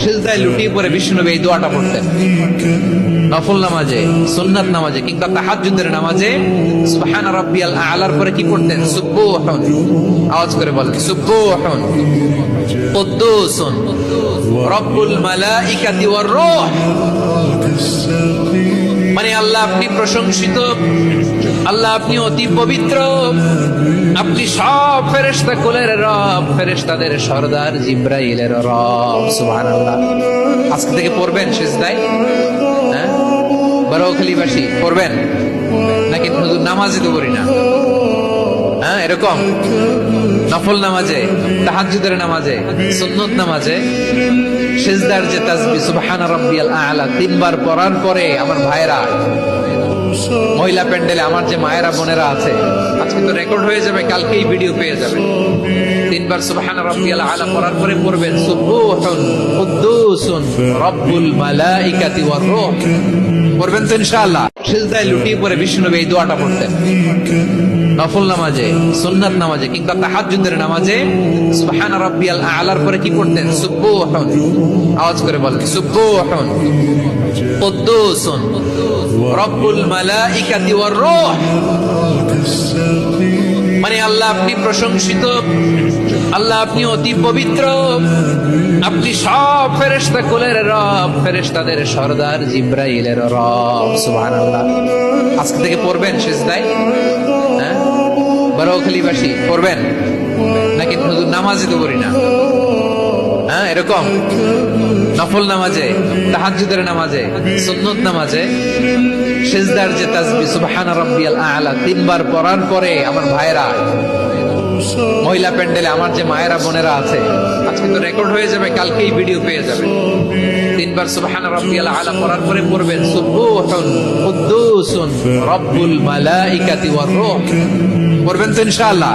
সিজদায় লুটিয়ে পড়ে বিষ্ণুনবী এই দোয়াটা পড়তেন নফল নামাজে, সুন্নাত নামাজে কিংবা তাহাজ্জুদের নামাজে। সুবহান রাব্বিয়াল আ'লার পরে কি পড়তেন? সুবহান, আওয়াজ করে বলেন সুবহান কুদ্দুসুন রব্বুল মালাইকাতি ওয়ার রূহ। মানে আল্লাহ আপনি প্রশংসিত, আল্লাহ আপনি অতি পবিত্র, আপনি সব ফেরেশতা কুলের রব, ফেরেশতাদের সরদার জিবরাইলের রব। সুবহানাল্লাহ। আজকে থেকে পড়বেন সিজদায়, হ্যাঁ বারোখালীবাসী পড়বেন নাকি হুজুর নামাজে তো করি না? হ্যাঁ এরকম নফল নামাজে, তাহাজ্জুদের নামাজে, সুন্নত নামাজে সিজদার যে তাসবিহ সুবহান রাব্বিয়াল আ'লা তিনবার পড়ার পরে আমার ভাইরা মহিলা প্যান্ডেলে আমার যে মায়েরা বোনেরা আছে, আজকে তো রেকর্ড হয়ে যাবে, কালকেই ভিডিও পেয়ে যাবে। তিনবার সুবহান রাব্বিয়াল আ'লা পড়ার পরে পড়বেন সুবহুন কুদ্দুসুন রব্বুল মালাইকাতি ওয়ার রূহ। পড়বেন তো ইনশাআল্লাহ। সিজদায় লুটিয়ে পড়ে বিষ্ণুনবী এই দোয়াটা পড়তেন নফল নামাজে, সুন্নাত নামাজে কিংবা তাহাজ্জুদের নামাজে। সুবহান রাব্বিয়াল আ'লার পরে কি পড়তেন? সুবহুন, আওয়াজ করে বলেন সুবহুন কুদ্দুসুন রব্বুল মালাইকাতি ওয়ার রূহ। মানে আল্লাহ আপনি প্রশংসিত, আল্লাহ আপনি অতি পবিত্র, আপনি সব ফেরেশতা কুলের রব, ফেরেশতাদের সরদার জিবরাইলের রব। সুবহানাল্লাহ। আজকে থেকে পড়বেন সিজদায়, হ্যাঁ বারোখালীবাসী পড়বেন নাকি হুজুর নামাজে তো করি না? হ্যাঁ এরকম নফল নামাজে, তাহাজ্জুদের নামাজে, সুন্নত নামাজে সিজদার যে তাসবিহ সুবহান রাব্বিয়াল আ'লা তিনবার পড়ার পরে আমার ভাইরা মহিলা প্যান্ডেলে আমার যে মায়েরা বোনেরা আছে, আজকে তো রেকর্ড হয়ে যাবে, কালকেই ভিডিও পেয়ে যাবে। তিনবার সুবহান রাব্বিয়াল আ'লা পড়ার পরে পড়বেন সুবহুন কুদ্দুসুন রব্বুল মালাইকাতি ওয়ার রূহ। পড়বেন তো ইনশাআল্লাহ।